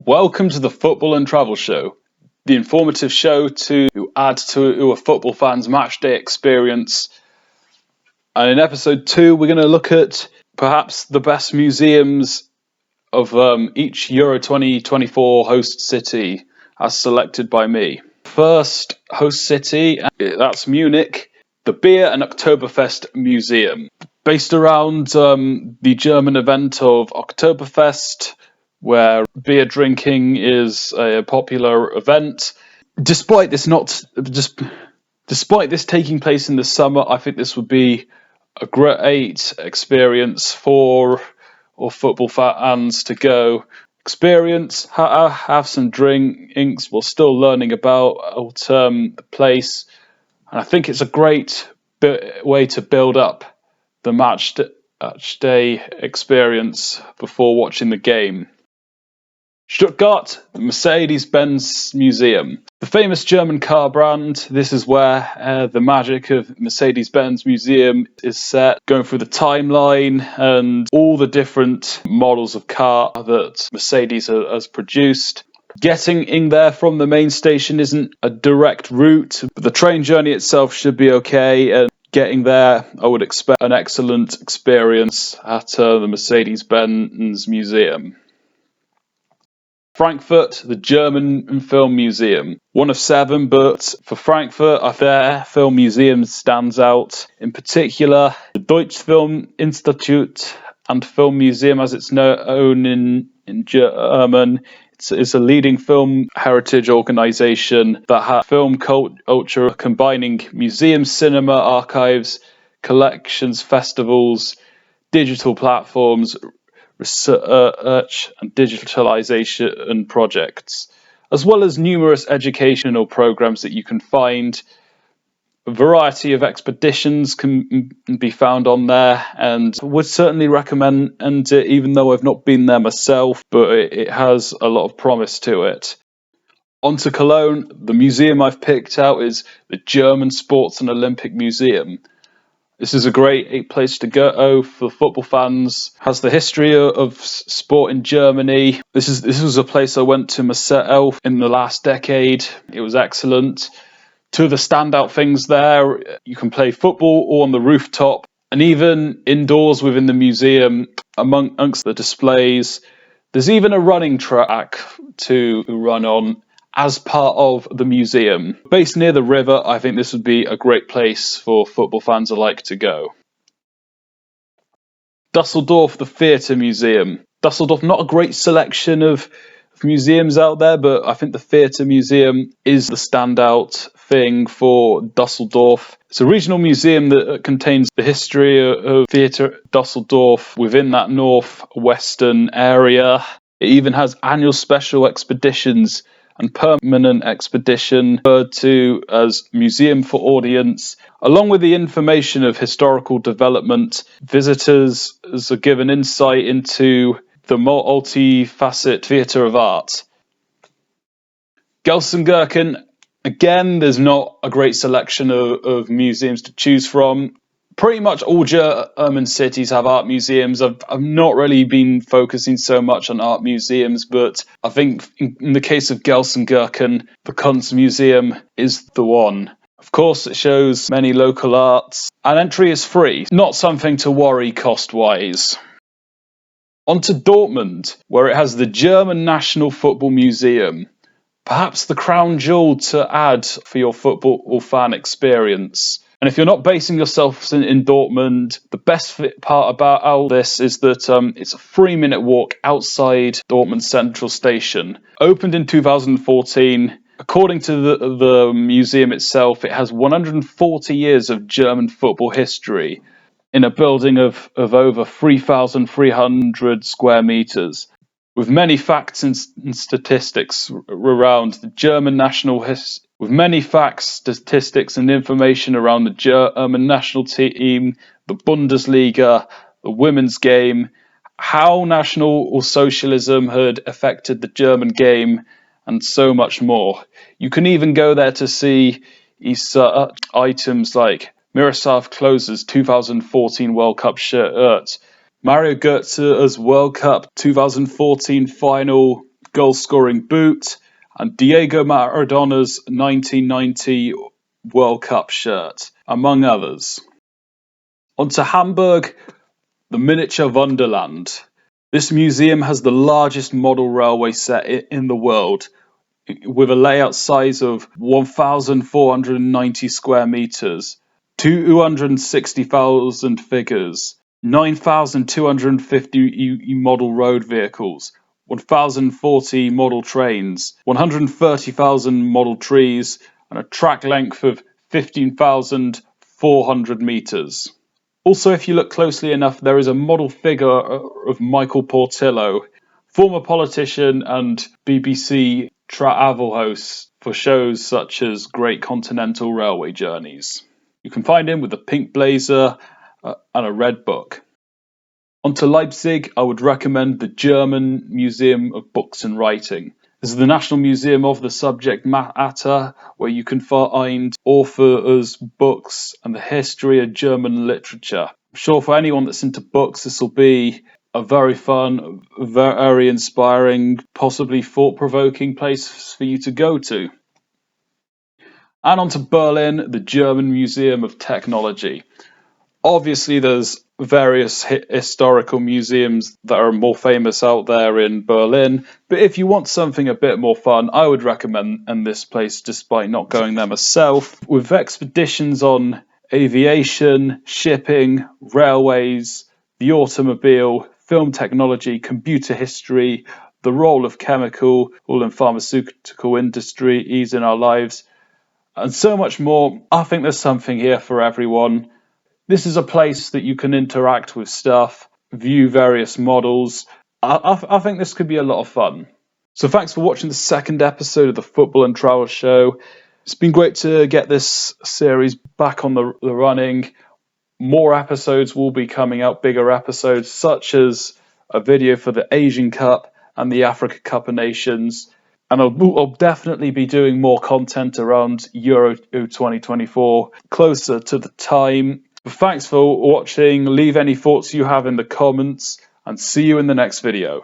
Welcome to the Football and Travel Show, the informative show to add to a football fan's matchday experience. And in episode 2, we're going to look at perhaps the best museums of each Euro 2024 host city as selected by me. First host city, that's Munich, the Beer and Oktoberfest Museum. Based around the German event of Oktoberfest, where beer drinking is a popular event. Despite this taking place in the summer, I think this would be a great experience for football fans to go experience, have some drinks while still learning about the place. And I think it's a great way to build up the match day experience before watching the game. Stuttgart, the Mercedes-Benz Museum. The famous German car brand, this is where the magic of Mercedes-Benz Museum is set, going through the timeline and all the different models of car that Mercedes has produced. Getting in there from the main station isn't a direct route, but the train journey itself should be okay. And getting there, I would expect an excellent experience at the Mercedes-Benz Museum. Frankfurt, the German Film Museum. One of 7, but for Frankfurt, their film museum stands out. In particular, the Deutsche Film Institute and Film Museum, as it's known in German. It's a leading film heritage organisation that has film culture combining museums, cinema, archives, collections, festivals, digital platforms, research and digitalization projects, as well as numerous educational programs that you can find. A variety of expeditions can be found on there, and would certainly recommend it, even though I've not been there myself, but it has a lot of promise to it. On to Cologne, the museum I've picked out is the German Sports and Olympic Museum. This is a great place to go for football fans. Has the history of sport in Germany. This was a place I went to myself in the last decade. It was excellent. Two of the standout things there, you can play football or on the rooftop, and even indoors within the museum amongst the displays. There's even a running track to run on as part of the museum. Based near the river, I think this would be a great place for football fans alike to go. Dusseldorf, the Theatre Museum. Dusseldorf, not a great selection of museums out there, but I think the Theatre Museum is the standout thing for Dusseldorf. It's a regional museum that contains the history of Theatre Dusseldorf within that northwestern area. It even has annual special expeditions and permanent expedition, referred to as Museum for Audience. Along with the information of historical development, visitors are given insight into the multifaceted theatre of art. Gelsenkirchen, again, there's not a great selection of museums to choose from. Pretty much all German cities have art museums. I've not really been focusing so much on art museums, but I think in the case of Gelsenkirchen, the Kunstmuseum is the one. Of course, it shows many local arts, and entry is free. Not something to worry cost-wise. On to Dortmund, where it has the German National Football Museum. Perhaps the crown jewel to add for your football fan experience. And if you're not basing yourself in Dortmund, the best part about all this is that it's a 3-minute walk outside Dortmund Central Station. Opened in 2014. According to the museum itself, it has 140 years of German football history in a building of over 3,300 square meters, with many facts and statistics around the German national history. With many facts, statistics, and information around the German national team, the Bundesliga, the women's game, how National Socialism had affected the German game, and so much more. You can even go there to see items like Miroslav Klose's 2014 World Cup shirt, Mario Götze's World Cup 2014 final goal-scoring boot, and Diego Maradona's 1990 World Cup shirt, among others. On to Hamburg, the Miniature Wonderland. This museum has the largest model railway set in the world, with a layout size of 1,490 square meters, 260,000 figures, 9,250 model road vehicles, 1,040 model trains, 130,000 model trees, and a track length of 15,400 meters. Also, if you look closely enough, there is a model figure of Michael Portillo, former politician and BBC travel host for shows such as Great Continental Railway Journeys. You can find him with a pink blazer and a red book. On to Leipzig, I would recommend the German Museum of Books and Writing. This is the National Museum of the subject matter, where you can find authors' books and the history of German literature. I'm sure for anyone that's into books, this will be a very fun, very inspiring, possibly thought-provoking place for you to go to. And on to Berlin, the German Museum of Technology. Obviously, there's various historical museums that are more famous out there in Berlin, but if you want something a bit more fun, I would recommend this place despite not going there myself. With expeditions on aviation, shipping, railways, the automobile, film technology, computer history, the role of chemical and pharmaceutical industries in our lives, and so much more, I think there's something here for everyone. This is a place that you can interact with stuff, view various models. I think this could be a lot of fun. So thanks for watching the second episode of the Football and Travel Show. It's been great to get this series back on the running. More episodes will be coming out, bigger episodes, such as a video for the Asian Cup and the Africa Cup of Nations. And I'll definitely be doing more content around Euro 2024 closer to the time. But thanks for watching. Leave any thoughts you have in the comments, and see you in the next video.